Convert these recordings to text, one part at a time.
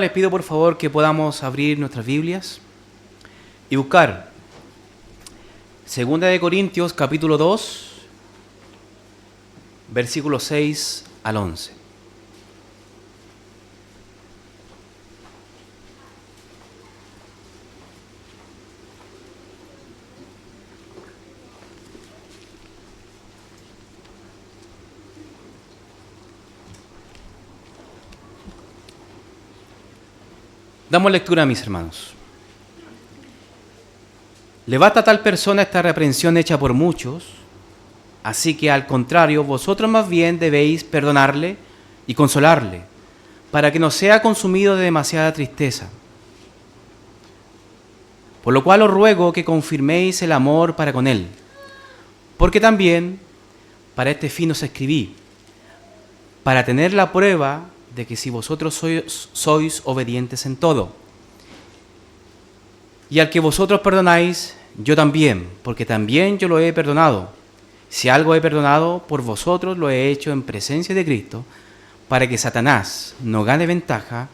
Les pido por favor que podamos abrir nuestras Biblias y buscar 2 Corintios capítulo 2, versículos 6 al 11. Damos lectura, mis hermanos. Le basta a tal persona esta reprensión hecha por muchos, así que al contrario, vosotros más bien debéis perdonarle y consolarle, para que no sea consumido de demasiada tristeza. Por lo cual os ruego que confirméis el amor para con él, porque también para este fin os escribí, para tener la prueba de que si vosotros sois obedientes en todo. Y al que vosotros perdonáis, yo también, porque también yo lo he perdonado. Si algo he perdonado, por vosotros lo he hecho en presencia de Cristo, para que Satanás no gane ventaja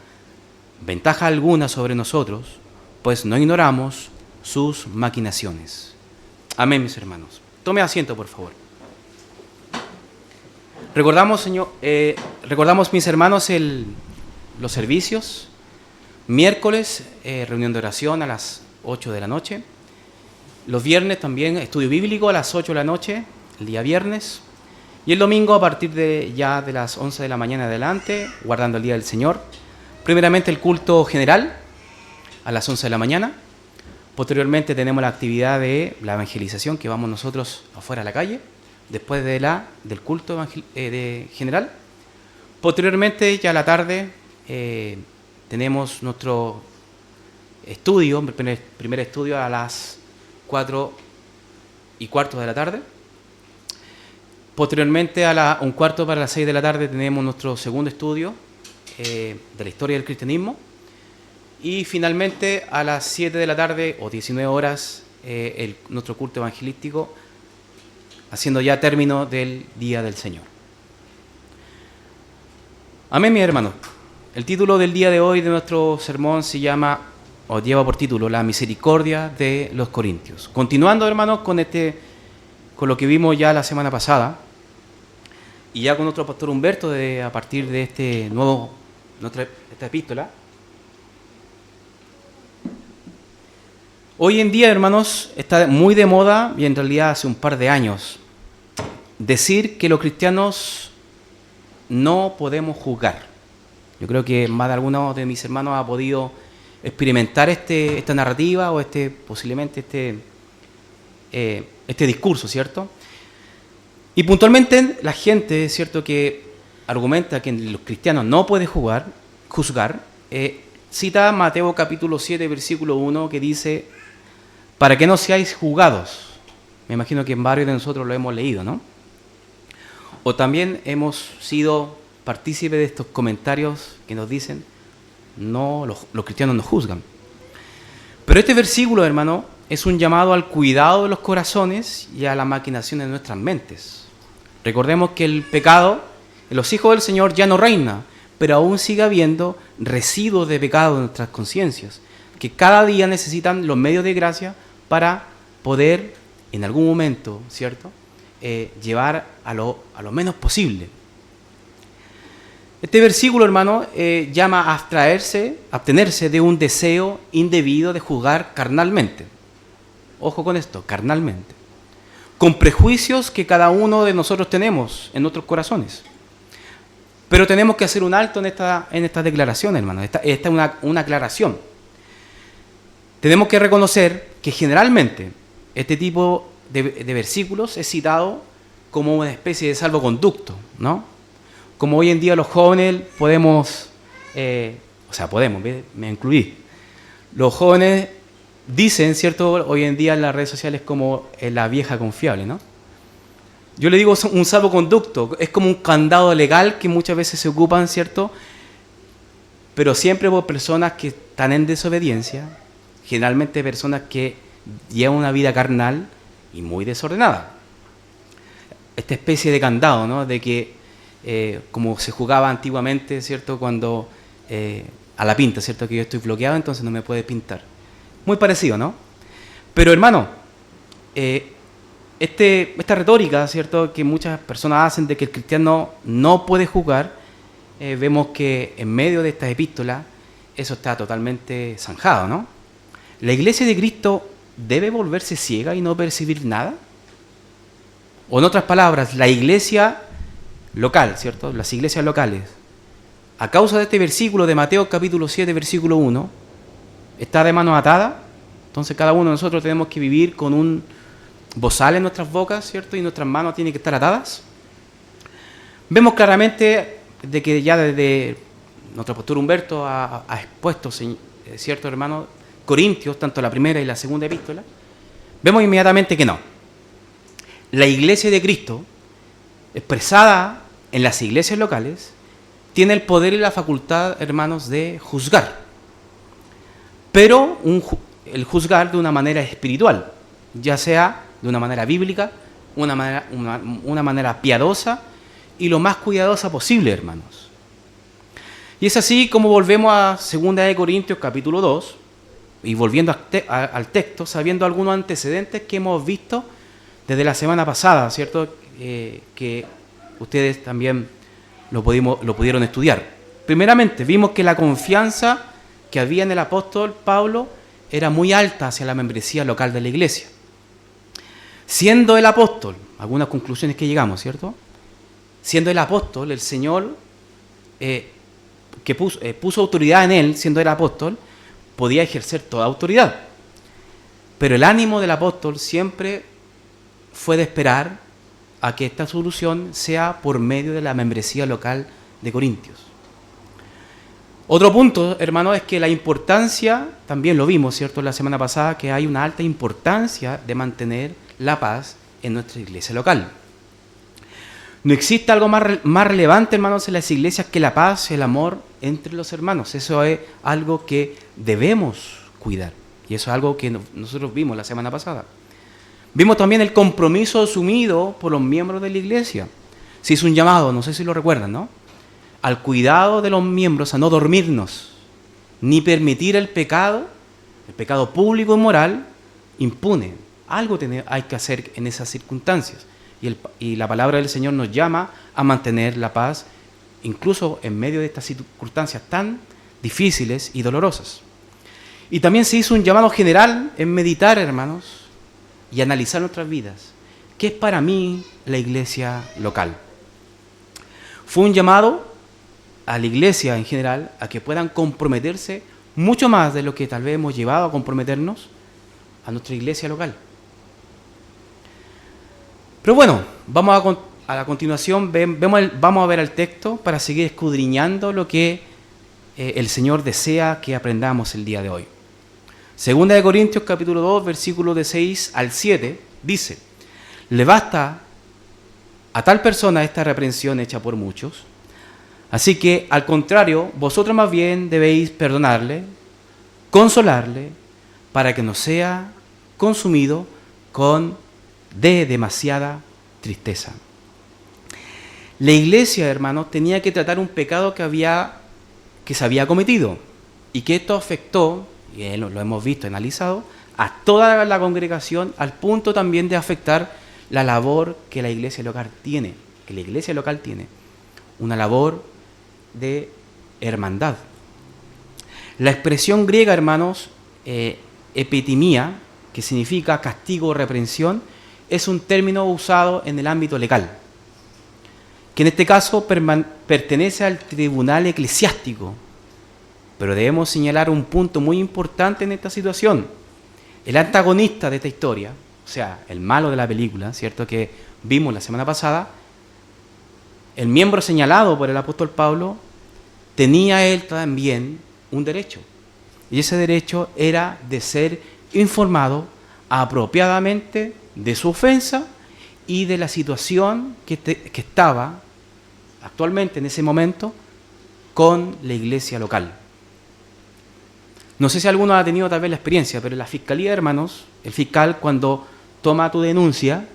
alguna sobre nosotros, pues no ignoramos sus maquinaciones. Amén, mis hermanos. Tome asiento, por favor. Recordamos, mis hermanos, los servicios. Miércoles, reunión de oración a las 8 de la noche. Los viernes también, estudio bíblico a las 8 de la noche, el día viernes. Y el domingo a partir de las 11 de la mañana adelante, guardando el día del Señor. Primeramente el culto general a las 11 de la mañana. Posteriormente tenemos la actividad de la evangelización, que vamos nosotros afuera a la calle, después del culto general. Posteriormente, ya a la tarde, tenemos nuestro estudio, primer estudio a las 4:15 de la tarde. Posteriormente, a un cuarto para las 6 de la tarde, tenemos nuestro segundo estudio de la historia del cristianismo. Y finalmente, a las 7 de la tarde o 19 horas, nuestro culto evangelístico, haciendo ya término del Día del Señor. Amén, mis hermanos. El título del día de hoy de nuestro sermón lleva por título La misericordia de los Corintios. Continuando, hermanos, con lo que vimos ya la semana pasada, y ya con nuestro pastor Humberto, a partir de esta epístola. Hoy en día, hermanos, está muy de moda, y en realidad hace un par de años, decir que los cristianos no podemos juzgar. Yo creo que más de alguno de mis hermanos ha podido experimentar esta narrativa o posiblemente este discurso, ¿cierto? Y puntualmente la gente, ¿cierto?, que argumenta que los cristianos no pueden juzgar, cita Mateo capítulo 7, versículo 1, que dice: para que no seáis juzgados. Me imagino que en varios de nosotros lo hemos leído, ¿no? O también hemos sido partícipes de estos comentarios que nos dicen: no, los cristianos no juzgan. Pero este versículo, hermano, es un llamado al cuidado de los corazones y a la maquinación de nuestras mentes. Recordemos que el pecado en los hijos del Señor ya no reina, pero aún sigue habiendo residuos de pecado en nuestras conciencias, que cada día necesitan los medios de gracia para poder, en algún momento, ¿cierto?, llevar a lo menos posible. Este versículo, hermano, llama a abstenerse de un deseo indebido de juzgar carnalmente. Ojo con esto, carnalmente. Con prejuicios que cada uno de nosotros tenemos en nuestros corazones. Pero tenemos que hacer un alto en esta declaración, hermano. Esta es una aclaración. Tenemos que reconocer que generalmente este tipo de versículos es citado como una especie de salvoconducto, ¿no? Como hoy en día los jóvenes me incluí. Los jóvenes dicen, ¿cierto?, hoy en día en las redes sociales como la vieja confiable, ¿no? Yo le digo un salvoconducto, es como un candado legal que muchas veces se ocupan, ¿cierto?, pero siempre por personas que están en desobediencia, generalmente personas que llevan una vida carnal y muy desordenada. Esta especie de candado, ¿no?, de que como se jugaba antiguamente, ¿cierto?, cuando a la pinta, ¿cierto? Que yo estoy bloqueado, entonces no me puede pintar. Muy parecido, ¿no? Pero hermano, esta retórica, ¿cierto? Que muchas personas hacen de que el cristiano no puede juzgar, vemos que en medio de esta epístola eso está totalmente zanjado, ¿no? ¿La iglesia de Cristo debe volverse ciega y no percibir nada? O en otras palabras, la iglesia local, ¿cierto? Las iglesias locales, a causa de este versículo de Mateo capítulo 7, versículo 1, está de manos atadas. Entonces cada uno de nosotros tenemos que vivir con un bozal en nuestras bocas, ¿cierto? Y nuestras manos tienen que estar atadas. Vemos claramente de que ya desde nuestro pastor Humberto ha expuesto, ¿cierto, hermano? Corintios, tanto la primera y la segunda epístola. Vemos inmediatamente que no. La iglesia de Cristo, expresada en las iglesias locales, tiene el poder y la facultad, hermanos, de juzgar. Pero el juzgar de una manera espiritual, ya sea de una manera bíblica, una manera piadosa y lo más cuidadosa posible, hermanos. Y es así como volvemos a 2 Corintios capítulo 2, y volviendo al texto, sabiendo algunos antecedentes que hemos visto desde la semana pasada, ¿cierto? Que ustedes también lo pudieron estudiar. Primeramente, vimos que la confianza que había en el apóstol Pablo era muy alta hacia la membresía local de la iglesia. Siendo el apóstol, algunas conclusiones que llegamos, ¿cierto? Siendo el apóstol, el Señor que puso autoridad en él, siendo el apóstol, podía ejercer toda autoridad. Pero el ánimo del apóstol siempre fue de esperar a que esta solución sea por medio de la membresía local de Corintios. Otro punto, hermano, es que la importancia, también lo vimos, ¿cierto?, la semana pasada, que hay una alta importancia de mantener la paz en nuestra iglesia local. No existe algo más relevante, hermanos, en las iglesias que la paz y el amor entre los hermanos. Eso es algo que debemos cuidar. Y eso es algo que nosotros vimos la semana pasada. Vimos también el compromiso asumido por los miembros de la iglesia. Se hizo un llamado, no sé si lo recuerdan, ¿no?, al cuidado de los miembros, a no dormirnos, ni permitir el pecado público y moral, impune. Algo hay que hacer en esas circunstancias. Y la palabra del Señor nos llama a mantener la paz, incluso en medio de estas circunstancias tan difíciles y dolorosas. Y también se hizo un llamado general en meditar, hermanos, y analizar nuestras vidas. ¿Qué es para mí la iglesia local? Fue un llamado a la iglesia en general a que puedan comprometerse mucho más de lo que tal vez hemos llevado a comprometernos a nuestra iglesia local. Pero bueno, vamos a la continuación, vamos a ver el texto para seguir escudriñando lo que el Señor desea que aprendamos el día de hoy. 2 Corintios capítulo 2, versículos de 6 al 7, dice: le basta a tal persona esta reprensión hecha por muchos, así que al contrario, vosotros más bien debéis perdonarle, consolarle, para que no sea consumido de demasiada tristeza. La iglesia, hermanos, tenía que tratar un pecado que se había cometido y que esto afectó, y lo hemos visto, analizado, a toda la congregación, al punto también de afectar la labor que la iglesia local tiene, una labor de hermandad. La expresión griega, hermanos, epitimia, que significa castigo o reprensión, es un término usado en el ámbito legal, que en este caso pertenece al tribunal eclesiástico. Pero debemos señalar un punto muy importante en esta situación. El antagonista de esta historia, o sea, el malo de la película, ¿cierto?, que vimos la semana pasada, el miembro señalado por el apóstol Pablo, tenía él también un derecho. Y ese derecho era de ser informado apropiadamente de su ofensa y de la situación que estaba actualmente en ese momento con la iglesia local. No sé si alguno ha tenido tal vez la experiencia, pero la fiscalía, hermanos, el fiscal cuando toma tu denuncia,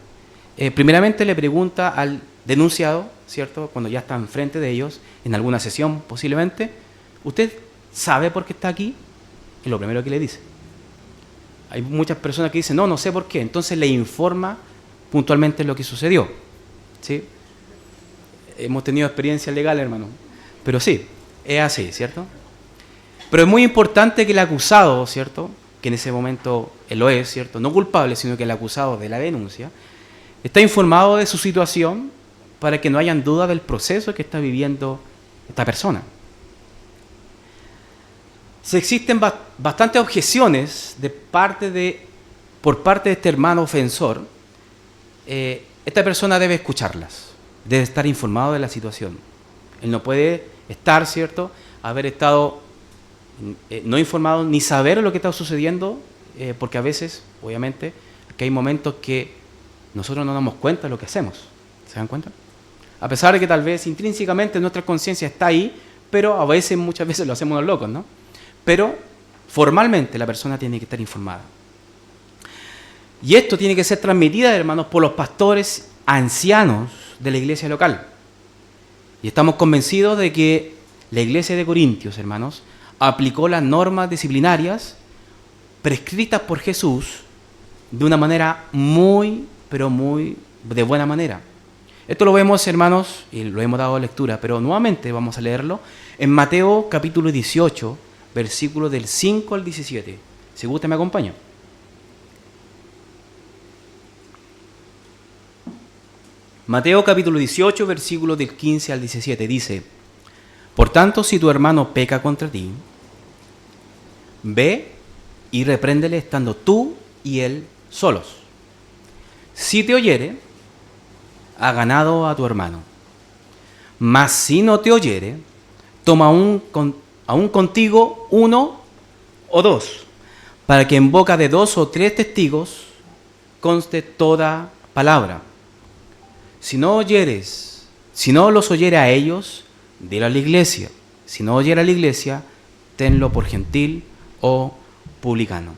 primeramente le pregunta al denunciado, ¿cierto?, cuando ya está enfrente de ellos, en alguna sesión posiblemente, ¿usted ¿Sabe por qué está aquí? Es lo primero que le dice. Hay muchas personas que dicen, no sé por qué. Entonces le informa puntualmente lo que sucedió. ¿Sí? Hemos tenido experiencia legal, hermano. Pero sí, es así, ¿cierto? Pero es muy importante que el acusado, ¿cierto? Que en ese momento él lo es, ¿cierto? No culpable, sino que el acusado de la denuncia, está informado de su situación para que no hayan duda del proceso que está viviendo esta persona. Si existen bastantes objeciones por parte de este hermano ofensor, esta persona debe escucharlas, debe estar informado de la situación. Él no puede estar, ¿cierto?, haber estado no informado ni saber lo que está sucediendo, porque a veces, obviamente, que hay momentos que nosotros no nos damos cuenta de lo que hacemos. ¿Se dan cuenta? A pesar de que tal vez intrínsecamente nuestra conciencia está ahí, pero a veces, muchas veces lo hacemos los locos, ¿no? Pero formalmente la persona tiene que estar informada. Y esto tiene que ser transmitido, hermanos, por los pastores ancianos de la iglesia local. Y estamos convencidos de que la iglesia de Corintios, hermanos, aplicó las normas disciplinarias prescritas por Jesús de una manera muy, pero muy de buena manera. Esto lo vemos, hermanos, y lo hemos dado lectura, pero nuevamente vamos a leerlo en Mateo capítulo 18, versículos del 5 al 17. Si gusta, me acompaña. Mateo capítulo 18, versículos del 15 al 17 dice: Por tanto, si tu hermano peca contra ti, ve y repréndele estando tú y él solos. Si te oyere, ha ganado a tu hermano. Mas si no te oyere, toma aún contigo uno o dos, para que en boca de 2 o 3 testigos conste toda palabra. Si no los oyere a ellos, dilo a la iglesia. Si no oyere a la iglesia, tenlo por gentil o publicano.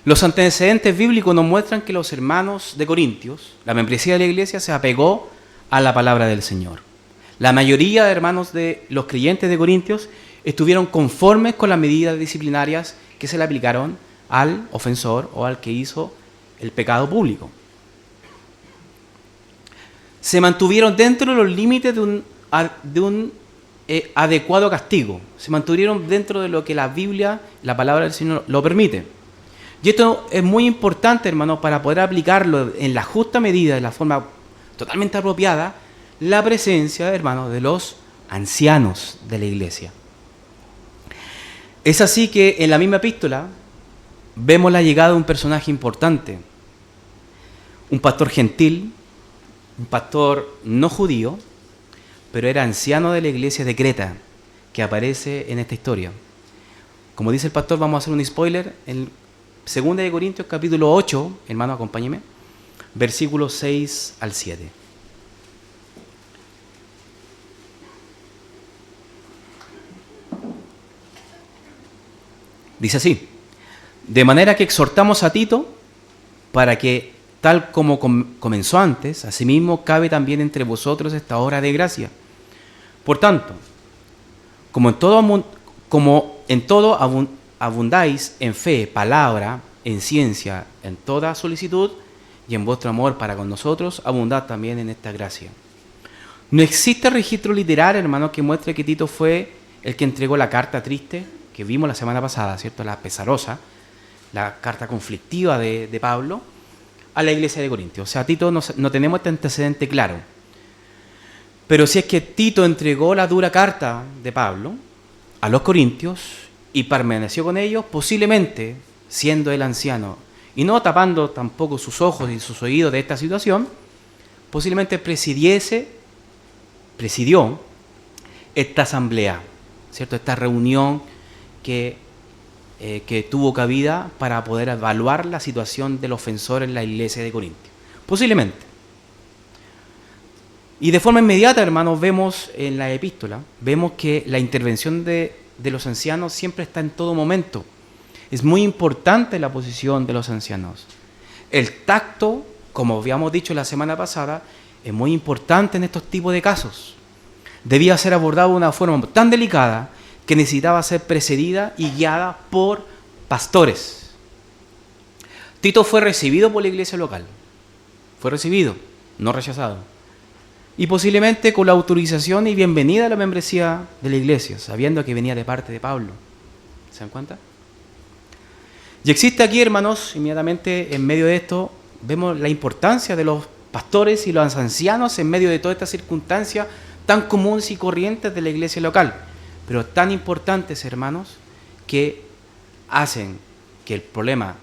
Los antecedentes bíblicos nos muestran que los hermanos de Corintios, la membresía de la iglesia, se apegó a la palabra del Señor. La mayoría de hermanos de los creyentes de Corintios estuvieron conformes con las medidas disciplinarias que se le aplicaron al ofensor o al que hizo el pecado público. Se mantuvieron dentro de los límites de un adecuado castigo. Se mantuvieron dentro de lo que la Biblia, la palabra del Señor, lo permite. Y esto es muy importante, hermano, para poder aplicarlo en la justa medida, de la forma totalmente apropiada, la presencia, hermano, de los ancianos de la iglesia. Es así que en la misma epístola vemos la llegada de un personaje importante, un pastor gentil, un pastor no judío, pero era anciano de la iglesia de Creta, que aparece en esta historia. Como dice el pastor, vamos a hacer un spoiler, en 2 de Corintios capítulo 8, hermano, acompáñeme, versículos 6 al 7. Dice así: de manera que exhortamos a Tito para que, tal como comenzó antes, asimismo cabe también entre vosotros esta obra de gracia. Por tanto, como en todo abundáis en fe, palabra, en ciencia, en toda solicitud y en vuestro amor para con nosotros, abundad también en esta gracia. No existe registro literal, hermano, que muestre que Tito fue el que entregó la carta triste que vimos la semana pasada, ¿cierto? La pesarosa, la carta conflictiva de Pablo a la iglesia de Corintios. O sea, Tito no tenemos este antecedente claro. Pero si es que Tito entregó la dura carta de Pablo a los corintios y permaneció con ellos, posiblemente, siendo el anciano, y no tapando tampoco sus ojos y sus oídos de esta situación, posiblemente presidió esta asamblea, ¿cierto? Esta reunión que tuvo cabida para poder evaluar la situación del ofensor en la iglesia de Corintios. Posiblemente. Y de forma inmediata, hermanos, vemos en la epístola, vemos que la intervención de los ancianos siempre está en todo momento. Es muy importante la posición de los ancianos. El tacto, como habíamos dicho la semana pasada, es muy importante en estos tipos de casos. Debía ser abordado de una forma tan delicada que necesitaba ser precedida y guiada por pastores. Tito fue recibido por la iglesia local. Fue recibido, no rechazado. Y posiblemente con la autorización y bienvenida a la membresía de la iglesia, sabiendo que venía de parte de Pablo. ¿Se dan cuenta? Y existe aquí, hermanos, inmediatamente en medio de esto, vemos la importancia de los pastores y los ancianos en medio de toda esta circunstancia tan comunes y corrientes de la iglesia local, pero tan importantes, hermanos, que hacen que el problema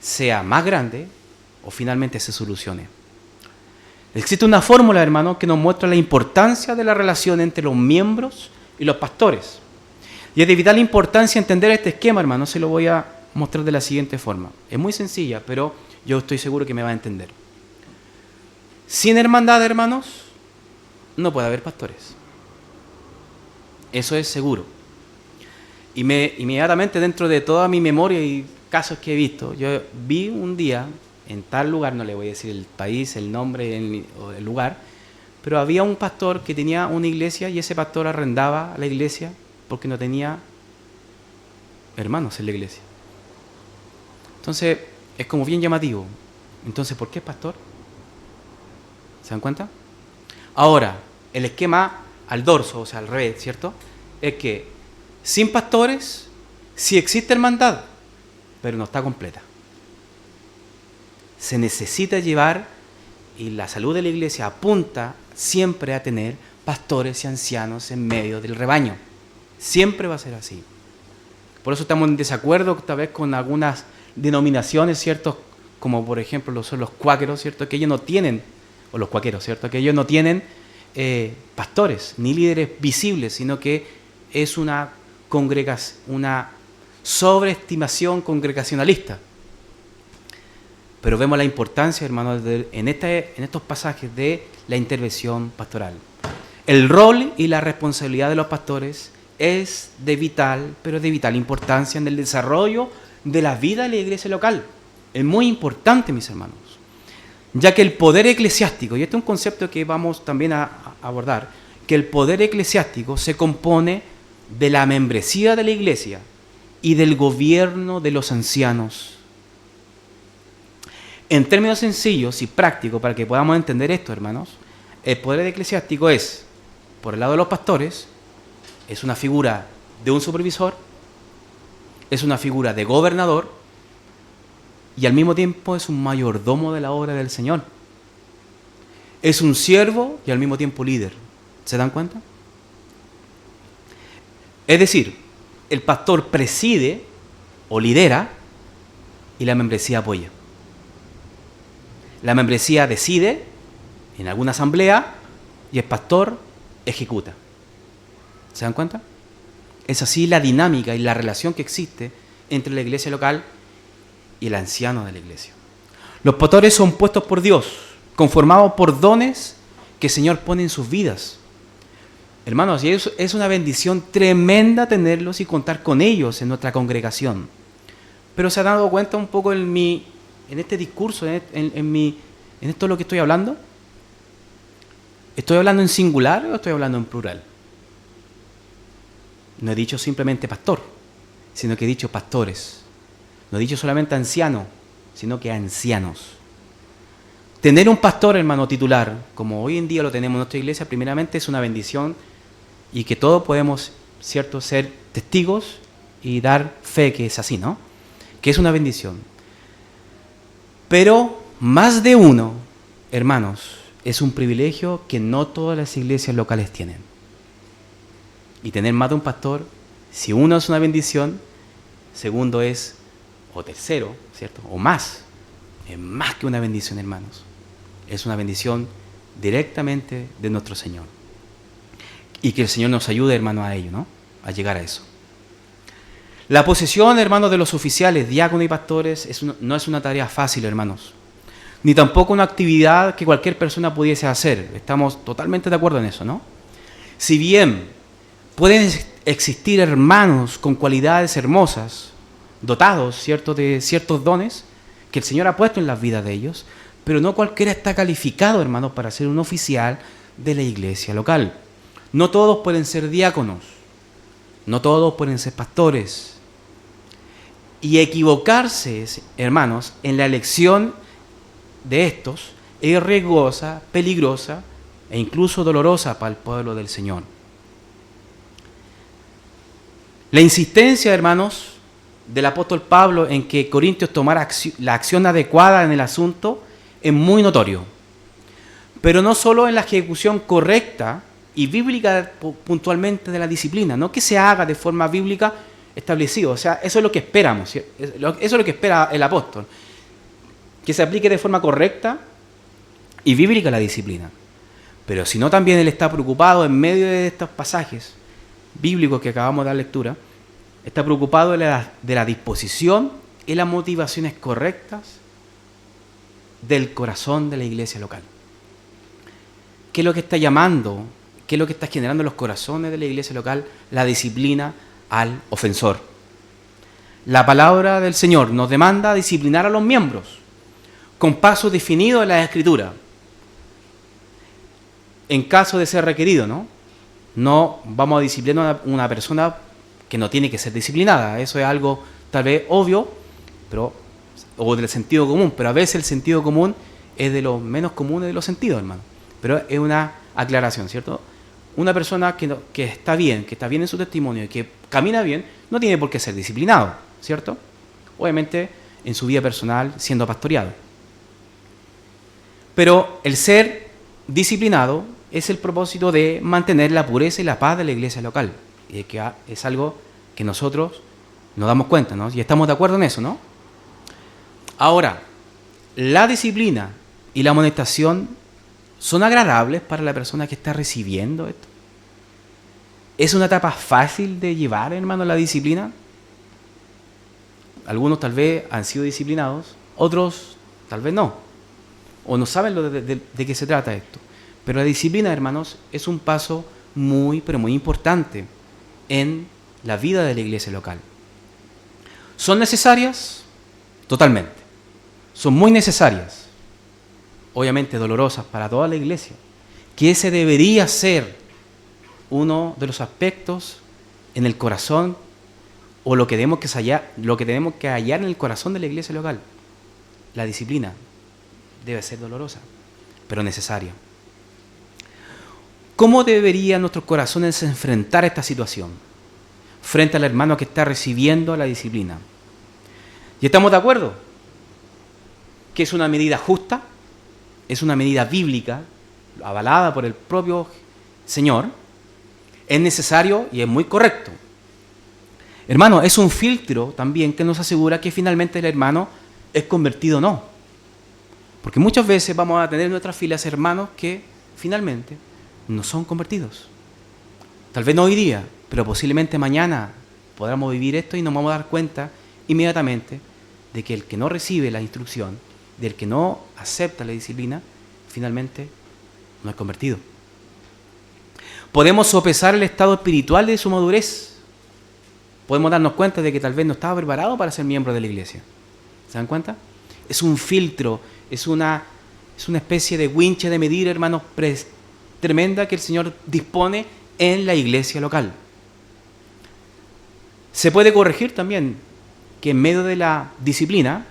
sea más grande o finalmente se solucione. Existe una fórmula, hermanos, que nos muestra la importancia de la relación entre los miembros y los pastores. Y es de vital importancia entender este esquema, hermanos. Se lo voy a mostrar de la siguiente forma. Es muy sencilla, pero yo estoy seguro que me va a entender. Sin hermandad, hermanos, no puede haber pastores. Eso es seguro. Y inmediatamente dentro de toda mi memoria y casos que he visto, yo vi un día en tal lugar, no le voy a decir el país, el nombre o el lugar, pero había un pastor que tenía una iglesia y ese pastor arrendaba la iglesia porque no tenía hermanos en la iglesia. Entonces, es como bien llamativo. Entonces, ¿por qué es pastor? ¿Se dan cuenta? Ahora, el esquema al dorso, o sea, al revés, ¿cierto? Es que sin pastores sí existe hermandad, pero no está completa. Se necesita llevar, y la salud de la iglesia apunta siempre a tener pastores y ancianos en medio del rebaño. Siempre va a ser así. Por eso estamos en desacuerdo tal vez con algunas denominaciones, ¿cierto? Como por ejemplo son los cuáqueros, ¿cierto? Que ellos no tienen, o los cuáqueros, ¿cierto? Que ellos no tienen pastores ni líderes visibles, sino que es una sobreestimación congregacionalista. Pero vemos la importancia, hermanos, en estos pasajes de la intervención pastoral. El rol y la responsabilidad de los pastores es de vital, pero de vital importancia en el desarrollo de la vida de la iglesia local. Es muy importante, mis hermanos, ya que el poder eclesiástico, y este es un concepto que vamos también a abordar, que el poder eclesiástico se compone de la membresía de la iglesia y del gobierno de los ancianos. En términos sencillos y prácticos, para que podamos entender esto, hermanos, el poder eclesiástico es, por el lado de los pastores, es una figura de un supervisor, es una figura de gobernador y al mismo tiempo es un mayordomo de la obra del Señor. Es un siervo y al mismo tiempo líder. ¿Se dan cuenta? Es decir, el pastor preside o lidera y la membresía apoya. La membresía decide en alguna asamblea y el pastor ejecuta. ¿Se dan cuenta? Es así la dinámica y la relación que existe entre la iglesia local y el anciano de la iglesia. Los pastores son puestos por Dios, conformados por dones que el Señor pone en sus vidas. Hermanos, y es una bendición tremenda tenerlos y contar con ellos en nuestra congregación. Pero se han dado cuenta un poco en este discurso, en esto lo que estoy hablando. ¿Estoy hablando en singular o estoy hablando en plural? No he dicho simplemente pastor, sino que he dicho pastores. No he dicho solamente anciano, sino que ancianos. Tener un pastor, hermano, titular, como hoy en día lo tenemos en nuestra iglesia, primeramente es una bendición y que todos podemos, ¿cierto?, ser testigos y dar fe que es así, ¿no? Que es una bendición. Pero más de uno, hermanos, es un privilegio que no todas las iglesias locales tienen. Y tener más de un pastor, si uno es una bendición, segundo es, o tercero, ¿cierto?, o más, es más que una bendición, hermanos. Es una bendición directamente de nuestro Señor. Y que el Señor nos ayude, hermano, a ello, ¿no? A llegar a eso. La posesión, hermanos, de los oficiales, diáconos y pastores no es una tarea fácil, hermanos. Ni tampoco una actividad que cualquier persona pudiese hacer. Estamos totalmente de acuerdo en eso, ¿no? Si bien pueden existir hermanos con cualidades hermosas, dotados, ¿cierto?, de ciertos dones que el Señor ha puesto en las vidas de ellos, pero no cualquiera está calificado, hermanos, para ser un oficial de la iglesia local. No todos pueden ser diáconos, no todos pueden ser pastores. Y equivocarse, hermanos, en la elección de estos es riesgosa, peligrosa e incluso dolorosa para el pueblo del Señor. La insistencia, hermanos, del apóstol Pablo en que Corintios tomara la acción adecuada en el asunto es muy notorio. Pero no solo en la ejecución correcta y bíblica puntualmente de la disciplina, no que se haga de forma bíblica establecida, o sea, eso es lo que esperamos, ¿sí? Eso es lo que espera el apóstol, que se aplique de forma correcta y bíblica la disciplina. Pero si no, también él está preocupado en medio de estos pasajes bíblicos que acabamos de dar lectura, está preocupado de la disposición y las motivaciones correctas del corazón de la iglesia local. ¿Qué es lo que está llamando, qué es lo que está generando en los corazones de la iglesia local? La disciplina al ofensor. La palabra del Señor nos demanda disciplinar a los miembros con pasos definidos en la Escritura, en caso de ser requerido, ¿no? No vamos a disciplinar a una persona que no tiene que ser disciplinada. Eso es algo tal vez obvio, o del sentido común, pero a veces el sentido común es de los menos comunes de los sentidos, hermano. Pero es una aclaración, ¿cierto? Una persona que está bien en su testimonio y que camina bien, no tiene por qué ser disciplinado, ¿cierto? Obviamente en su vida personal siendo pastoreado. Pero el ser disciplinado es el propósito de mantener la pureza y la paz de la iglesia local. Y que es algo que nosotros nos damos cuenta, ¿no? Y estamos de acuerdo en eso, ¿no? Ahora, la disciplina y la amonestación son agradables para la persona que está recibiendo esto. ¿Es una etapa fácil de llevar, hermano, la disciplina? Algunos tal vez han sido disciplinados, otros tal vez no. O no saben de qué se trata esto. Pero la disciplina, hermanos, es un paso muy, pero muy importante en la vida de la iglesia local. ¿Son necesarias? Totalmente. Son muy necesarias. Obviamente dolorosas para toda la iglesia. Que ese debería ser uno de los aspectos en el corazón o lo que tenemos que hallar en el corazón de la iglesia local. La disciplina debe ser dolorosa, pero necesaria. ¿Cómo deberían nuestros corazones enfrentar esta situación frente al hermano que está recibiendo la disciplina? ¿Y estamos de acuerdo? Que es una medida justa, es una medida bíblica, avalada por el propio Señor, es necesario y es muy correcto. Hermano, es un filtro también que nos asegura que finalmente el hermano es convertido o no. Porque muchas veces vamos a tener en nuestras filas hermanos que finalmente no son convertidos. Tal vez no hoy día, pero posiblemente mañana podamos vivir esto y nos vamos a dar cuenta inmediatamente de que el que no recibe la instrucción, del que no acepta la disciplina, finalmente no es convertido. Podemos sopesar el estado espiritual de su madurez. Podemos darnos cuenta de que tal vez no estaba preparado para ser miembro de la iglesia. ¿Se dan cuenta? Es un filtro, es una especie de winche de medir, hermanos, tremenda que el Señor dispone en la iglesia local. Se puede corregir también que en medio de la disciplina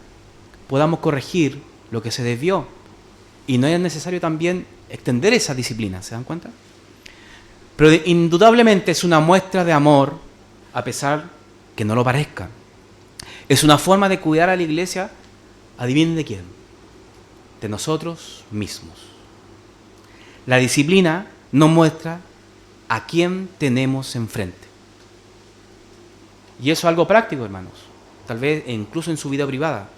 podamos corregir lo que se desvió y no es necesario también extender esa disciplina, ¿se dan cuenta? Pero indudablemente es una muestra de amor a pesar que no lo parezca. Es una forma de cuidar a la iglesia, adivinen de quién, de nosotros mismos. La disciplina nos muestra a quién tenemos enfrente. Y eso es algo práctico, hermanos. Tal vez incluso en su vida privada.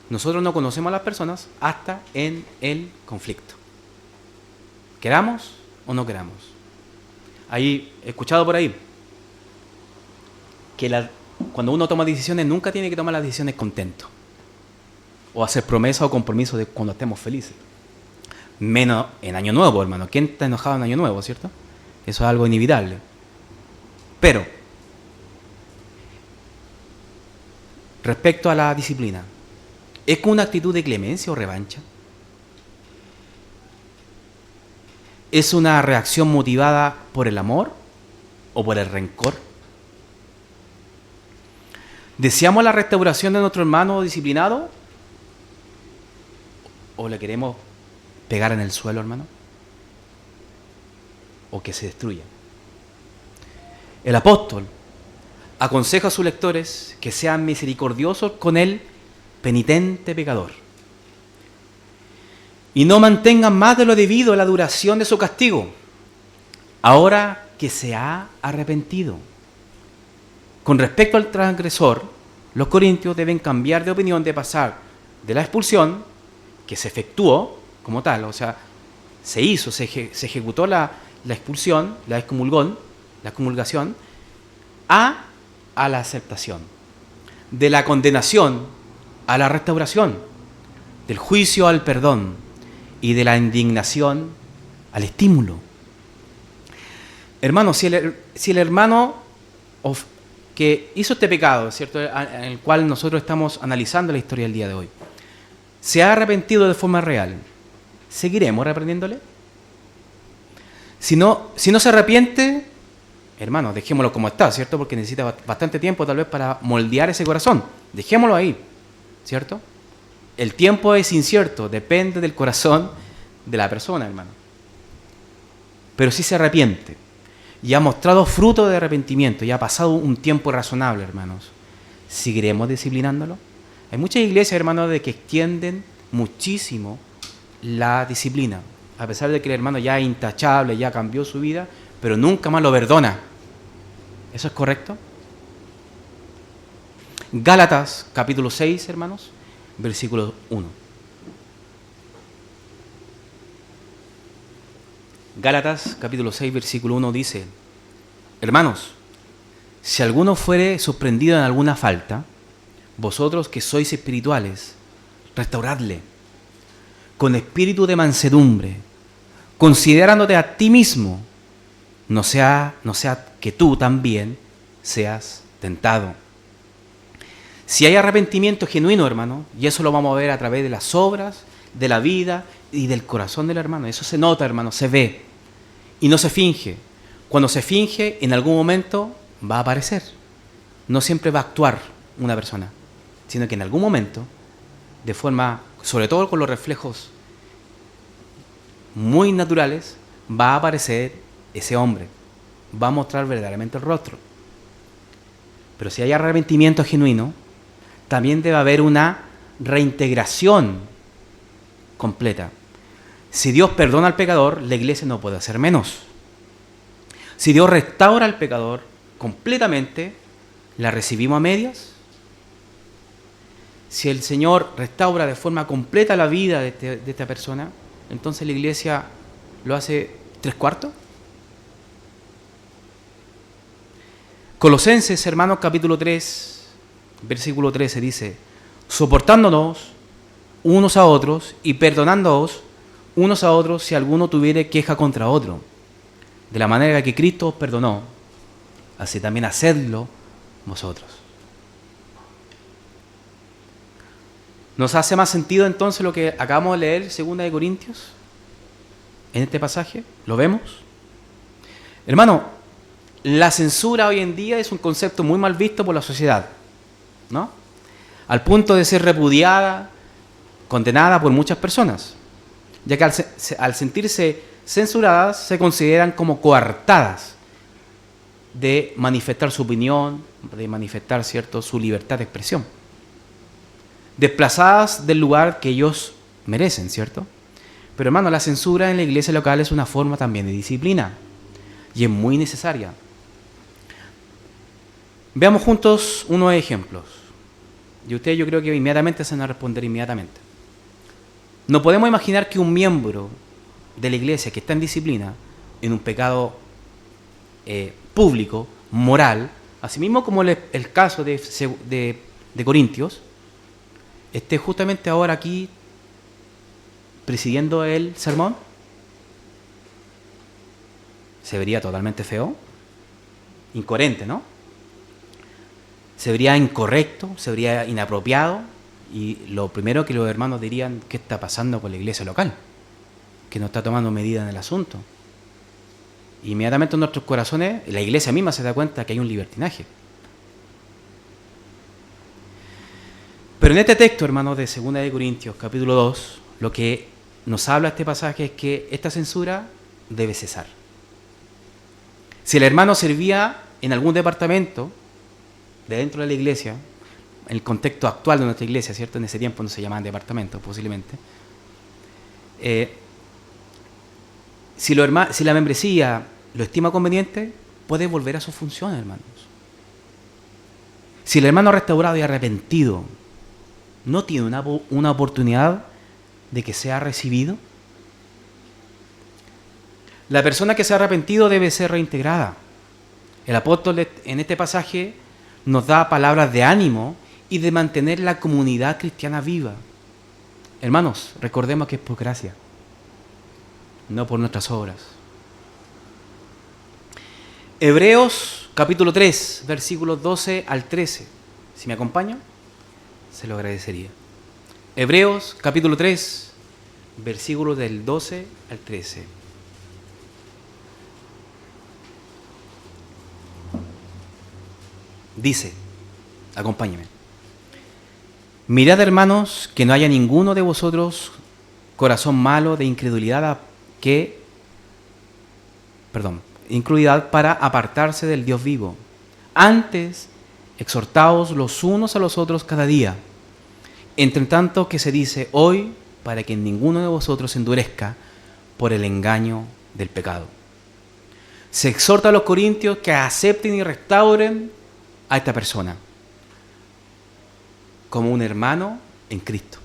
Nosotros no conocemos a las personas hasta en el conflicto. ¿Queramos o no queramos? He escuchado por ahí que cuando uno toma decisiones nunca tiene que tomar las decisiones contento. O hacer promesas o compromisos de cuando estemos felices. Menos en Año Nuevo, hermano. ¿Quién está enojado en Año Nuevo, cierto? Eso es algo inevitable. Pero, respecto a la disciplina, ¿es con una actitud de clemencia o revancha? ¿Es una reacción motivada por el amor o por el rencor? ¿Deseamos la restauración de nuestro hermano disciplinado o le queremos pegar en el suelo, hermano? O que se destruya. El apóstol aconseja a sus lectores que sean misericordiosos con el penitente pecador y no mantengan más de lo debido la duración de su castigo, ahora que se ha arrepentido. Con respecto al transgresor, los corintios deben cambiar de opinión de pasar de la expulsión, que se efectuó como tal, o sea, se ejecutó la expulsión, la excomulgación, a la aceptación, de la condenación a la restauración, del juicio al perdón y de la indignación al estímulo. Hermano, si el hermano que hizo este pecado, ¿cierto?, en el cual nosotros estamos analizando la historia del día de hoy, se ha arrepentido de forma real, ¿seguiremos reprendiéndole? Si no se arrepiente, hermano, dejémoslo como está, ¿cierto? Porque necesita bastante tiempo tal vez para moldear ese corazón. Dejémoslo ahí, ¿cierto? El tiempo es incierto, depende del corazón de la persona, hermano. Pero si se arrepiente y ha mostrado fruto de arrepentimiento y ha pasado un tiempo razonable, hermanos, ¿seguiremos disciplinándolo? Hay muchas iglesias, hermanos, de que extienden muchísimo la disciplina, a pesar de que el hermano ya es intachable, ya cambió su vida, pero nunca más lo perdona. ¿Eso es correcto? Gálatas, capítulo 6, hermanos, versículo 1. Gálatas, capítulo 6, versículo 1 dice: hermanos, si alguno fuere sorprendido en alguna falta, vosotros que sois espirituales, restauradle con espíritu de mansedumbre, considerándote a ti mismo, no sea que tú también seas tentado. Si hay arrepentimiento genuino, hermano, y eso lo vamos a ver a través de las obras, de la vida y del corazón del hermano, eso se nota, hermano, se ve, y no se finge. Cuando se finge, en algún momento va a aparecer. No siempre va a actuar una persona, sino que en algún momento, de forma, sobre todo con los reflejos muy naturales, va a aparecer ese hombre, va a mostrar verdaderamente el rostro. Pero si hay arrepentimiento genuino, también debe haber una reintegración completa. Si Dios perdona al pecador, la iglesia no puede hacer menos. Si Dios restaura al pecador completamente, ¿la recibimos a medias? Si el Señor restaura de forma completa la vida de esta persona, entonces la iglesia lo hace 3/4. Colosenses, hermanos, capítulo 3, versículo 13 dice: soportándonos unos a otros y perdonándoos unos a otros si alguno tuviere queja contra otro. De la manera que Cristo os perdonó, así también hacedlo vosotros. ¿Nos hace más sentido entonces lo que acabamos de leer, 2 de Corintios, en este pasaje? ¿Lo vemos? Hermano, la censura hoy en día es un concepto muy mal visto por la sociedad, ¿no? Al punto de ser repudiada, condenada por muchas personas, ya que al sentirse censuradas se consideran como coartadas de manifestar su opinión, de manifestar, ¿cierto?, su libertad de expresión, desplazadas del lugar que ellos merecen, ¿cierto? Pero hermano, la censura en la iglesia local es una forma también de disciplina y es muy necesaria. Veamos juntos unos ejemplos. Y ustedes, yo creo que inmediatamente se van a responder inmediatamente. No podemos imaginar que un miembro de la iglesia que está en disciplina, en un pecado público, moral, asimismo como el caso de Corintios, esté justamente ahora aquí presidiendo el sermón. Se vería totalmente feo, incoherente, ¿no? Se vería incorrecto, se vería inapropiado, y lo primero que los hermanos dirían: ¿qué está pasando con la iglesia local? Que no está tomando medidas en el asunto. inmediatamente en nuestros corazones, la iglesia misma se da cuenta que hay un libertinaje. Pero en este texto, hermanos, de 2 de Corintios, capítulo 2, lo que nos habla este pasaje es que esta censura debe cesar. Si el hermano servía en algún departamento de dentro de la iglesia, en el contexto actual de nuestra iglesia, ¿cierto? En ese tiempo no se llamaban departamentos, posiblemente. Si la membresía lo estima conveniente, puede volver a sus funciones, hermanos. Si el hermano restaurado y arrepentido no tiene una oportunidad de que sea recibido, la persona que se ha arrepentido debe ser reintegrada. El apóstol en este pasaje nos da palabras de ánimo y de mantener la comunidad cristiana viva. Hermanos, recordemos que es por gracia, no por nuestras obras. Hebreos capítulo 3, versículos 12 al 13. Si me acompaña, se lo agradecería. Hebreos capítulo 3, versículos del 12 al 13. Dice, acompáñeme. Mirad, hermanos, que no haya ninguno de vosotros corazón malo de incredulidad incredulidad para apartarse del Dios vivo. Antes, exhortaos los unos a los otros cada día, entre tanto que se dice hoy, para que ninguno de vosotros se endurezca por el engaño del pecado. Se exhorta a los corintios que acepten y restauren a esta persona como un hermano en Cristo.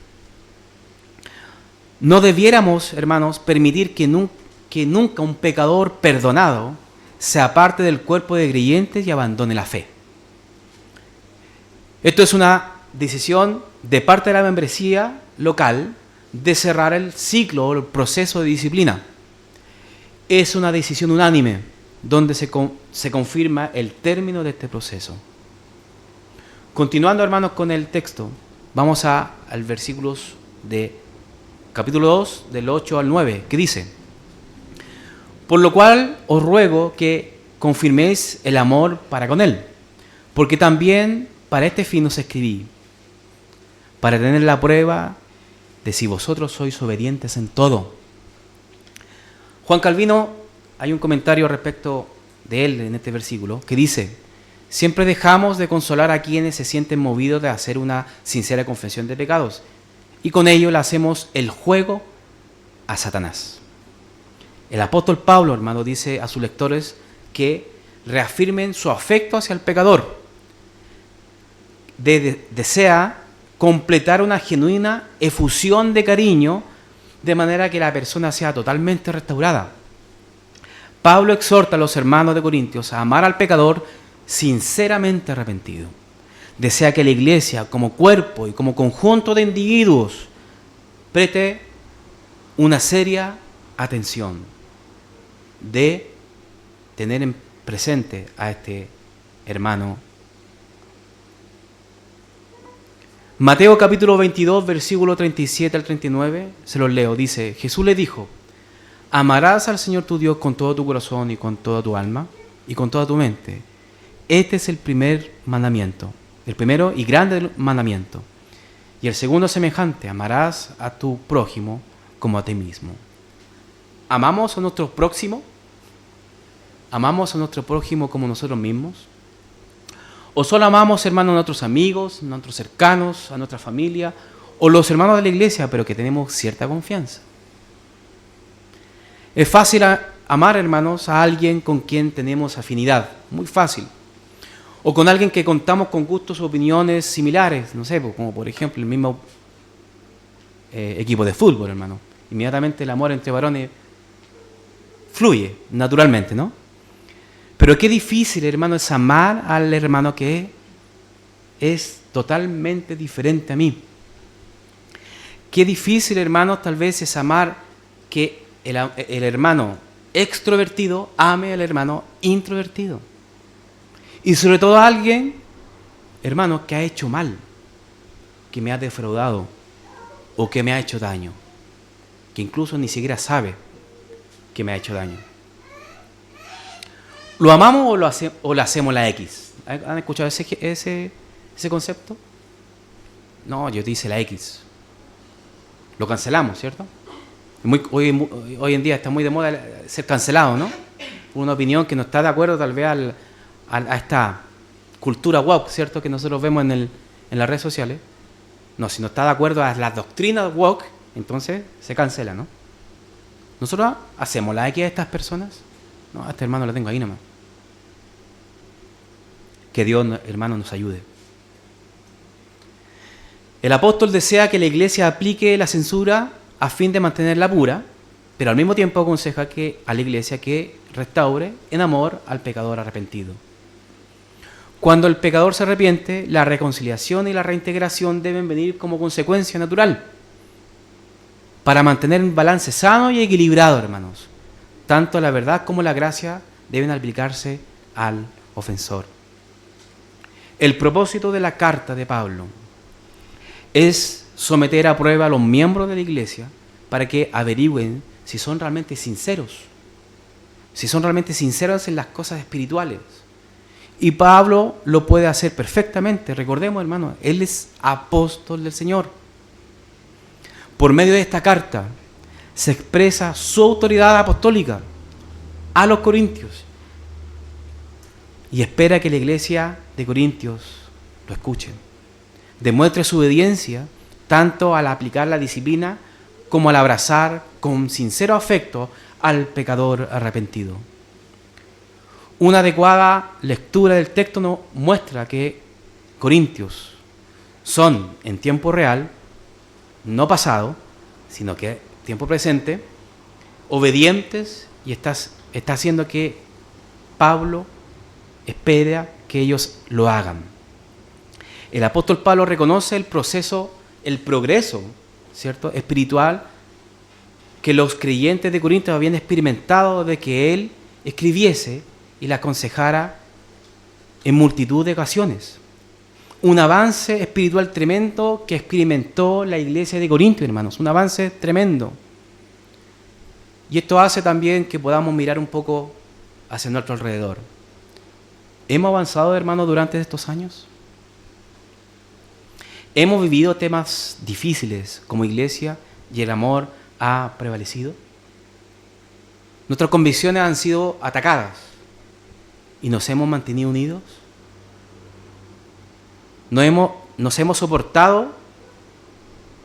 No debiéramos, hermanos, permitir que nunca un pecador perdonado se aparte del cuerpo de creyentes y abandone la fe. Esto es una decisión de parte de la membresía local de cerrar el ciclo o el proceso de disciplina. Es una decisión unánime donde se confirma el término de este proceso. Continuando, hermanos, con el texto, vamos al versículos de capítulo 2, del 8 al 9, que dice: por lo cual os ruego que confirméis el amor para con él, porque también para este fin os escribí, para tener la prueba de si vosotros sois obedientes en todo. Juan Calvino, hay un comentario respecto de él en este versículo, que dice: siempre dejamos de consolar a quienes se sienten movidos de hacer una sincera confesión de pecados, y con ello le hacemos el juego a Satanás. El apóstol Pablo, hermano, dice a sus lectores que reafirmen su afecto hacia el pecador. Desea completar una genuina efusión de cariño de manera que la persona sea totalmente restaurada. Pablo exhorta a los hermanos de Corintios a amar al pecador sinceramente arrepentido. Desea que la iglesia, como cuerpo y como conjunto de individuos, preste una seria atención de tener en presente a este hermano. Mateo capítulo 22, versículo 37 al 39, se los leo. Dice: Jesús le dijo: amarás al Señor tu Dios con todo tu corazón y con toda tu alma y con toda tu mente. Este es el primer mandamiento, el primero y grande mandamiento. Y el segundo semejante: amarás a tu prójimo como a ti mismo. ¿Amamos a nuestro próximo? ¿Amamos a nuestro prójimo como nosotros mismos? ¿O solo amamos, hermanos, a nuestros amigos, a nuestros cercanos, a nuestra familia, o los hermanos de la iglesia, pero que tenemos cierta confianza? Es fácil amar, hermanos, a alguien con quien tenemos afinidad, muy fácil. O con alguien que contamos con gustos o opiniones similares, no sé, como por ejemplo el mismo equipo de fútbol, hermano. Inmediatamente el amor entre varones fluye naturalmente, ¿no? Pero qué difícil, hermano, es amar al hermano que es totalmente diferente a mí. Qué difícil, hermano, tal vez es amar que el hermano extrovertido ame al hermano introvertido. Y sobre todo a alguien, hermano, que ha hecho mal, que me ha defraudado o que me ha hecho daño, que incluso ni siquiera sabe que me ha hecho daño. ¿Lo amamos o lo hacemos la X? ¿Han escuchado ese concepto? No, Dios dice la X. Lo cancelamos, ¿cierto? Hoy en día está muy de moda ser cancelado, ¿no? Una opinión que no está de acuerdo tal vez a esta cultura woke, ¿cierto? Que nosotros vemos en las redes sociales. No, si no está de acuerdo a las doctrinas woke, entonces se cancela, ¿no? ¿Nosotros hacemos la X a estas personas? No, a este hermano lo tengo ahí nomás. Que Dios, hermano, nos ayude. El apóstol desea que la iglesia aplique la censura a fin de mantenerla pura, pero al mismo tiempo aconseja a la iglesia que restaure en amor al pecador arrepentido. Cuando el pecador se arrepiente, la reconciliación y la reintegración deben venir como consecuencia natural para mantener un balance sano y equilibrado, hermanos. Tanto la verdad como la gracia deben aplicarse al ofensor. El propósito de la carta de Pablo es someter a prueba a los miembros de la iglesia para que averigüen si son realmente sinceros en las cosas espirituales. Y Pablo lo puede hacer perfectamente. Recordemos, hermanos, él es apóstol del Señor. Por medio de esta carta se expresa su autoridad apostólica a los corintios y espera que la iglesia de Corintios lo escuche. Demuestre su obediencia tanto al aplicar la disciplina como al abrazar con sincero afecto al pecador arrepentido. Una adecuada lectura del texto nos muestra que Corintios son en tiempo real, no pasado, sino que tiempo presente, obedientes, y está haciendo que Pablo espera que ellos lo hagan. El apóstol Pablo reconoce el progreso, ¿cierto?, espiritual que los creyentes de Corinto habían experimentado de que él escribiese y la aconsejara en multitud de ocasiones. Un avance espiritual tremendo que experimentó la iglesia de Corinto, hermanos, un avance tremendo. Y esto hace también que podamos mirar un poco hacia nuestro alrededor. ¿Hemos avanzado, hermanos, durante estos años? ¿Hemos vivido temas difíciles como iglesia y el amor ha prevalecido? ¿Nuestras convicciones han sido atacadas y nos hemos mantenido unidos? ¿Nos hemos soportado,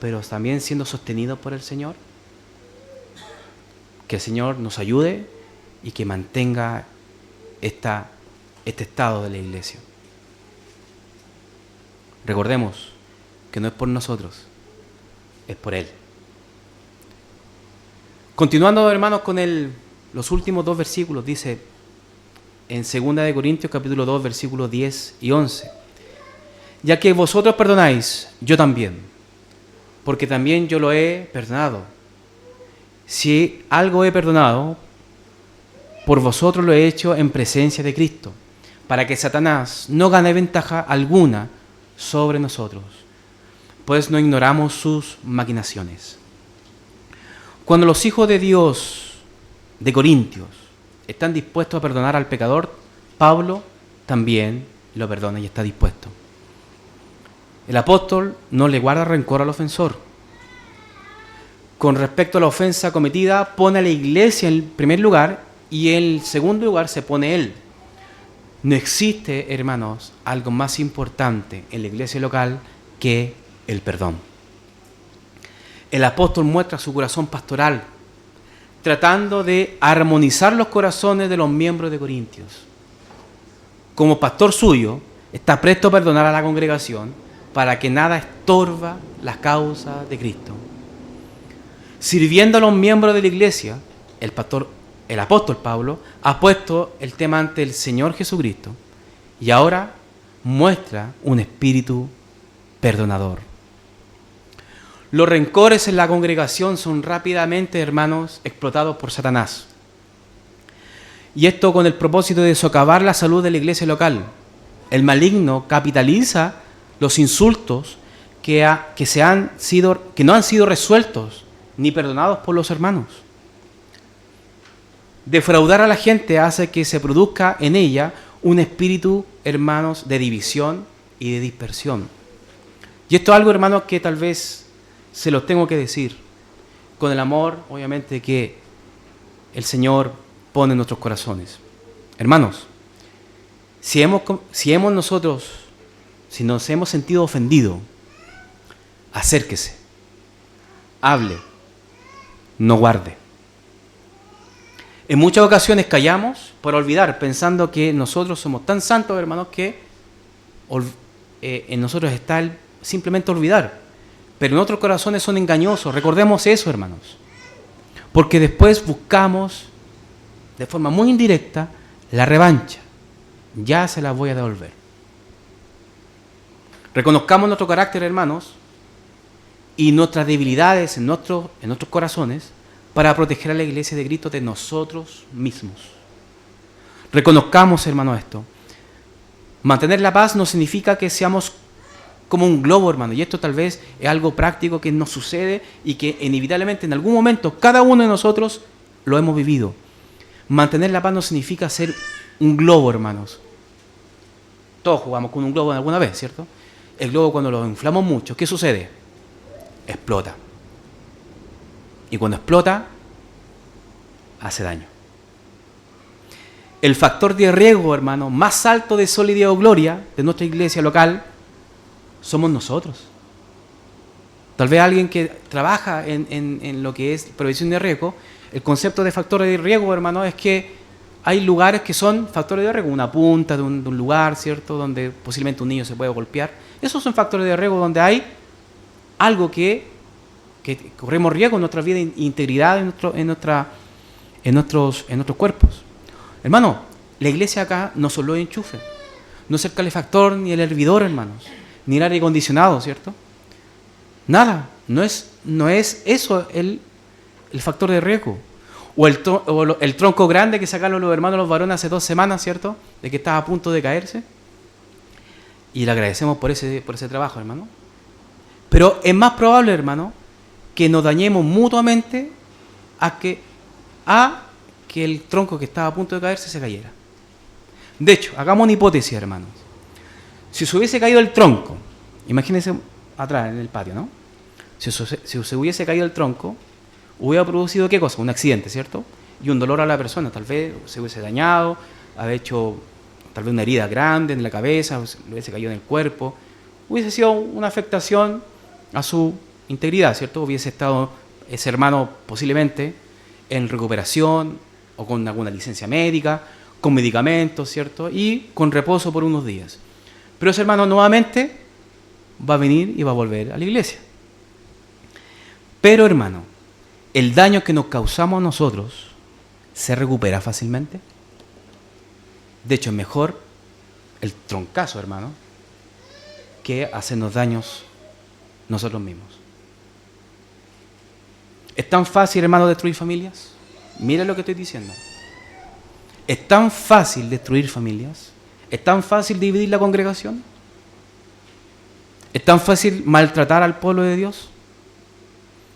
pero también siendo sostenidos por el Señor? Que el Señor nos ayude y que mantenga este estado de la iglesia. Recordemos que no es por nosotros, es por Él. Continuando, hermanos, con los últimos dos versículos, dice en 2 de Corintios capítulo 2, versículos 10 y 11. Ya que vosotros perdonáis, yo también, porque también yo lo he perdonado. Si algo he perdonado, por vosotros lo he hecho en presencia de Cristo, para que Satanás no gane ventaja alguna sobre nosotros, pues no ignoramos sus maquinaciones. Cuando los hijos de Dios de Corintios están dispuestos a perdonar al pecador, Pablo también lo perdona y está dispuesto. El apóstol no le guarda rencor al ofensor. Con respecto a la ofensa cometida, pone a la iglesia en primer lugar y en el segundo lugar se pone él. No existe, hermanos, algo más importante en la iglesia local que el perdón. El apóstol muestra su corazón pastoral, tratando de armonizar los corazones de los miembros de Corintios. Como pastor suyo, está presto a perdonar a la congregación para que nada estorba la causa de Cristo. Sirviendo a los miembros de la iglesia, el apóstol Pablo ha puesto el tema ante el Señor Jesucristo y ahora muestra un espíritu perdonador. Los rencores en la congregación son rápidamente, hermanos, explotados por Satanás. Y esto con el propósito de socavar la salud de la iglesia local. El maligno capitaliza los insultos que no han sido resueltos ni perdonados por los hermanos. Defraudar a la gente hace que se produzca en ella un espíritu, hermanos, de división y de dispersión. Y esto es algo, hermanos, que tal vez se los tengo que decir con el amor, obviamente, que el Señor pone en nuestros corazones. Hermanos, si nos hemos sentido ofendidos, acérquese, hable, no guarde. En muchas ocasiones callamos por olvidar, pensando que nosotros somos tan santos, hermanos, que en nosotros está el simplemente olvidar. Pero en otros corazones son engañosos. Recordemos eso, hermanos. Porque después buscamos, de forma muy indirecta, la revancha. Ya se la voy a devolver. Reconozcamos nuestro carácter, hermanos, y nuestras debilidades en nuestros corazones, para proteger a la iglesia de Cristo de nosotros mismos. Reconozcamos, hermano, esto. Mantener la paz no significa que seamos como un globo, hermano, y esto tal vez es algo práctico que nos sucede y que inevitablemente en algún momento cada uno de nosotros lo hemos vivido. Mantener la paz no significa ser un globo, hermanos. Todos jugamos con un globo alguna vez, ¿cierto? El globo, cuando lo inflamos mucho, ¿qué sucede? Explota. Y cuando explota, hace daño. El factor de riesgo, hermano, más alto de solidez o gloria de nuestra iglesia local somos nosotros. Tal vez alguien que trabaja en lo que es prevención de riesgo, el concepto de factores de riesgo, hermano, es que hay lugares que son factores de riesgo, una punta de un lugar, ¿cierto?, donde posiblemente un niño se puede golpear. Esos son factores de riesgo donde hay algo que corremos riesgo en nuestra vida e integridad en nuestros cuerpos. Hermano, la iglesia acá no son los enchufes, no es el calefactor ni el hervidor, hermanos, ni el aire acondicionado, ¿cierto? Nada, no es eso el factor de riesgo. O el tronco grande que sacaron los hermanos los varones hace 2 semanas, ¿cierto?, de que estaba a punto de caerse. Y le agradecemos por ese trabajo, hermano. Pero es más probable, hermano, que nos dañemos mutuamente a que el tronco que estaba a punto de caerse se cayera. De hecho, hagamos una hipótesis, hermanos. Si se hubiese caído el tronco, imagínense atrás en el patio, ¿no? Si se hubiese caído el tronco, hubiera producido ¿qué cosa? Un accidente, ¿cierto? Y un dolor a la persona, tal vez se hubiese dañado, había hecho tal vez una herida grande en la cabeza, le hubiese caído en el cuerpo, hubiese sido una afectación a su integridad, ¿cierto? Hubiese estado ese hermano posiblemente en recuperación o con alguna licencia médica, con medicamentos, ¿cierto? Y con reposo por unos días. Pero ese hermano nuevamente va a venir y va a volver a la iglesia. Pero, hermano, el daño que nos causamos nosotros se recupera fácilmente. De hecho, es mejor el troncazo, hermano, que hacernos daños nosotros mismos. ¿Es tan fácil, hermano, destruir familias? Mira lo que estoy diciendo. ¿Es tan fácil destruir familias? ¿Es tan fácil dividir la congregación? ¿Es tan fácil maltratar al pueblo de Dios?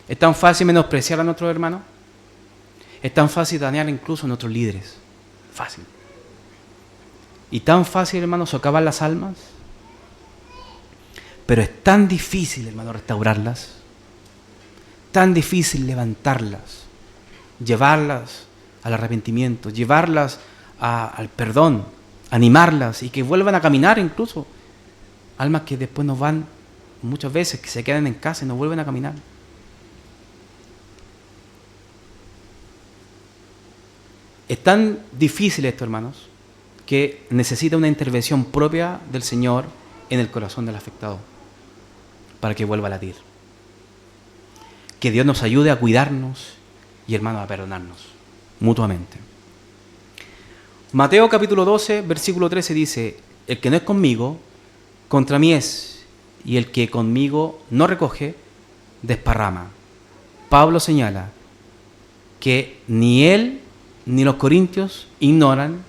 ¿Es tan fácil menospreciar a nuestros hermanos? ¿Es tan fácil dañar incluso a nuestros líderes? Fácil. ¿Y tan fácil, hermano, socavar las almas? Pero es tan difícil, hermano, restaurarlas. Tan difícil levantarlas, llevarlas al arrepentimiento, llevarlas al perdón, animarlas y que vuelvan a caminar incluso. Almas que después nos van, muchas veces, que se quedan en casa y no vuelven a caminar. Es tan difícil esto, hermanos, que necesita una intervención propia del Señor en el corazón del afectado para que vuelva a latir. Que Dios nos ayude a cuidarnos y, hermanos, a perdonarnos mutuamente. Mateo capítulo 12, versículo 13 dice: el que no es conmigo, contra mí es, y el que conmigo no recoge, desparrama. Pablo señala que ni él ni los corintios ignoren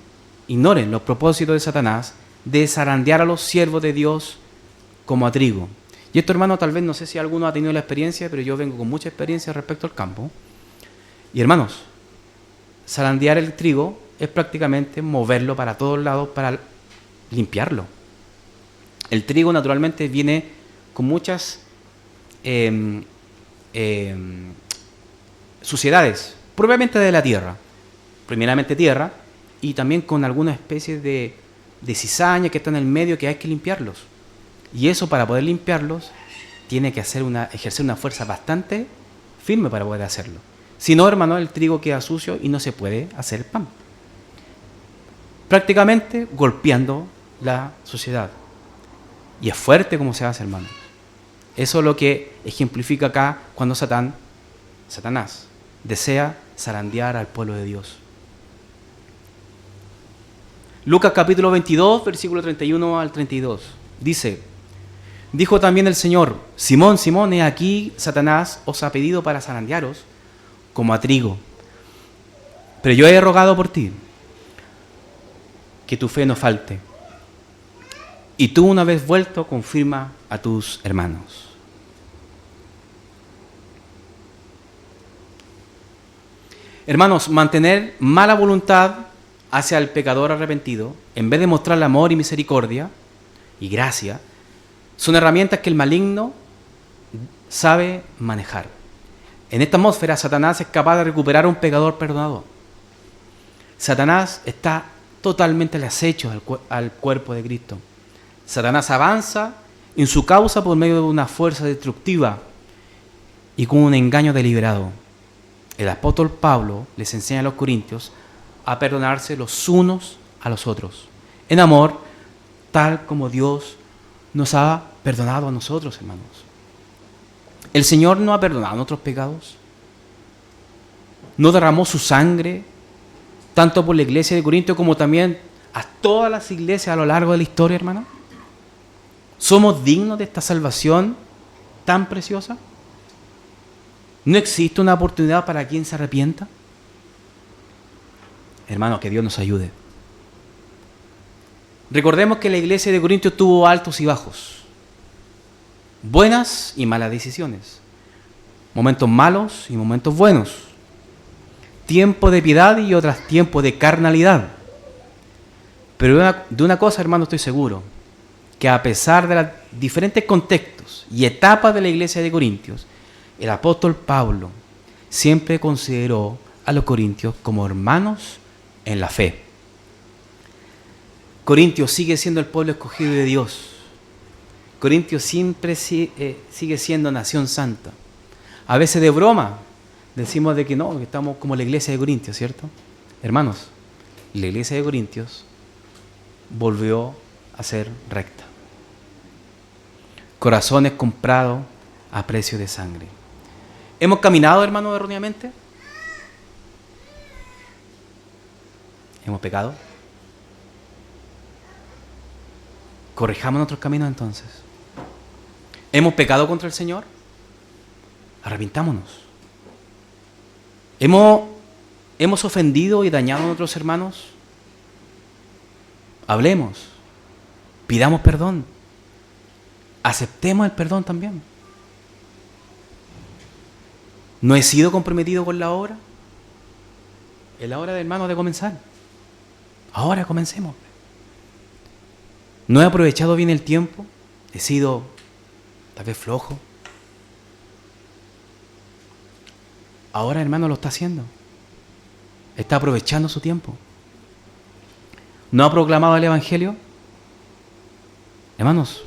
los propósitos de Satanás de zarandear a los siervos de Dios como a trigo. Y esto, hermano, tal vez no sé si alguno ha tenido la experiencia, pero yo vengo con mucha experiencia respecto al campo. Y, hermanos, zarandear el trigo es prácticamente moverlo para todos lados para limpiarlo. El trigo naturalmente viene con muchas suciedades, propiamente de la tierra, primeramente tierra, y también con algunas especies de cizaña que están en el medio que hay que limpiarlos. Y eso, para poder limpiarlos, tiene que ejercer una fuerza bastante firme para poder hacerlo. Si no, hermano, el trigo queda sucio y no se puede hacer pan. Prácticamente golpeando la suciedad. Y es fuerte como se hace, hermano. Eso es lo que ejemplifica acá cuando Satanás, desea zarandear al pueblo de Dios. Lucas capítulo 22, versículo 31 al 32. Dice: dijo también el Señor: Simón, Simón, he aquí Satanás os ha pedido para zarandearos como a trigo. Pero yo he rogado por ti, que tu fe no falte. Y tú, una vez vuelto, confirma a tus hermanos. Hermanos, mantener mala voluntad hacia el pecador arrepentido, en vez de mostrarle amor y misericordia y gracia, son herramientas que el maligno sabe manejar. En esta atmósfera, Satanás es capaz de recuperar a un pecador perdonado. Satanás está totalmente al acecho al cuerpo de Cristo. Satanás avanza en su causa por medio de una fuerza destructiva y con un engaño deliberado. El apóstol Pablo les enseña a los corintios a perdonarse los unos a los otros, en amor, tal como Dios nos ha perdonado a nosotros, hermanos. ¿El Señor no ha perdonado nuestros pecados? ¿No derramó su sangre tanto por la iglesia de Corinto como también a todas las iglesias a lo largo de la historia, hermano? ¿Somos dignos de esta salvación tan preciosa? ¿No existe una oportunidad para quien se arrepienta? Hermano, que Dios nos ayude. Recordemos que la iglesia de Corintios tuvo altos y bajos, buenas y malas decisiones, momentos malos y momentos buenos, tiempo de piedad y otros tiempos de carnalidad. Pero de una cosa, hermano, estoy seguro, que a pesar de los diferentes contextos y etapas de la iglesia de Corintios, el apóstol Pablo siempre consideró a los corintios como hermanos en la fe. Corintios sigue siendo el pueblo escogido de Dios. Corintios siempre sigue siendo nación santa. A veces de broma decimos de que no, que estamos como la iglesia de Corintios, ¿cierto? Hermanos, la iglesia de Corintios volvió a ser recta. Corazones comprados a precio de sangre. ¿Hemos caminado, hermanos, erróneamente? ¿Hemos pecado? Corrijamos nuestros caminos entonces. ¿Hemos pecado contra el Señor? Arrepintámonos. ¿Hemos ofendido y dañado a nuestros hermanos? Hablemos. Pidamos perdón. Aceptemos el perdón también. ¿No he sido comprometido con la obra? Es la hora, hermano, de comenzar. Ahora comencemos. ¿No he aprovechado bien el tiempo? ¿He sido tal vez flojo? Ahora, hermano, lo está haciendo. Está aprovechando su tiempo. ¿No ha proclamado el Evangelio? Hermanos,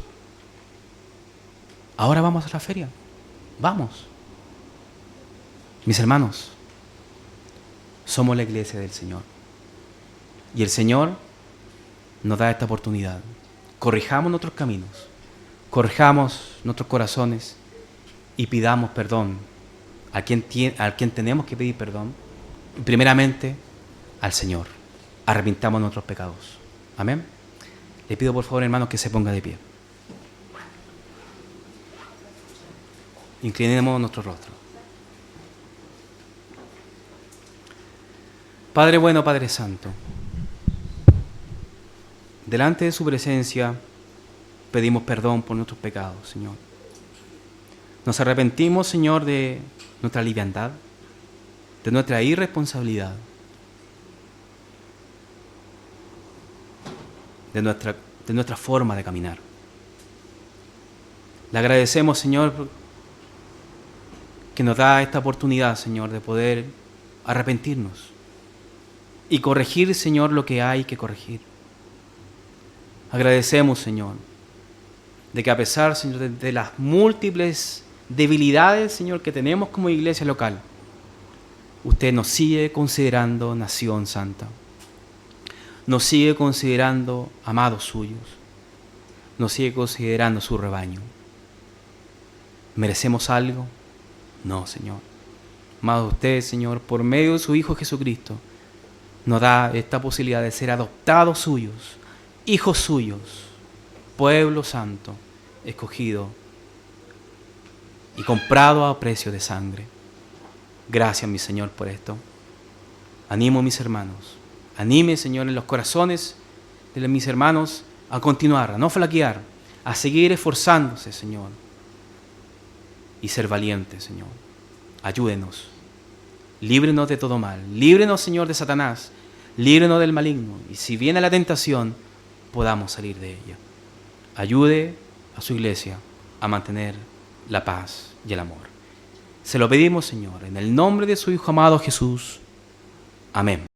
ahora vamos a la feria. Vamos. Mis hermanos, somos la iglesia del Señor. Y el Señor nos da esta oportunidad. Corrijamos nuestros caminos, corrijamos nuestros corazones y pidamos perdón a quien tenemos que pedir perdón. Primeramente, al Señor. Arrepintamos nuestros pecados. Amén. Le pido por favor, hermanos, que se ponga de pie. Inclinemos nuestro rostro. Padre bueno, Padre santo, delante de su presencia pedimos perdón por nuestros pecados, Señor. Nos arrepentimos, Señor, de nuestra liviandad, de nuestra irresponsabilidad. de nuestra forma de caminar. Le agradecemos, Señor, que nos da esta oportunidad, Señor, de poder arrepentirnos y corregir, Señor, lo que hay que corregir. Agradecemos, Señor, de que a pesar, Señor, de las múltiples debilidades, Señor, que tenemos como iglesia local, usted nos sigue considerando nación santa. Nos sigue considerando amados suyos. Nos sigue considerando su rebaño. ¿Merecemos algo? No, Señor. Amado usted, Señor, por medio de su Hijo Jesucristo, nos da esta posibilidad de ser adoptados suyos, hijos suyos, pueblo santo, escogido y comprado a precio de sangre. Gracias, mi Señor, por esto. Animo a mis hermanos. Anime, Señor, en los corazones de mis hermanos a continuar, a no flaquear, a seguir esforzándose, Señor, y ser valientes, Señor. Ayúdenos. Líbrenos de todo mal. Líbrenos, Señor, de Satanás. Líbrenos del maligno. Y si viene la tentación, podamos salir de ella. Ayude a su iglesia a mantener la paz y el amor. Se lo pedimos, Señor, en el nombre de su Hijo amado Jesús. Amén.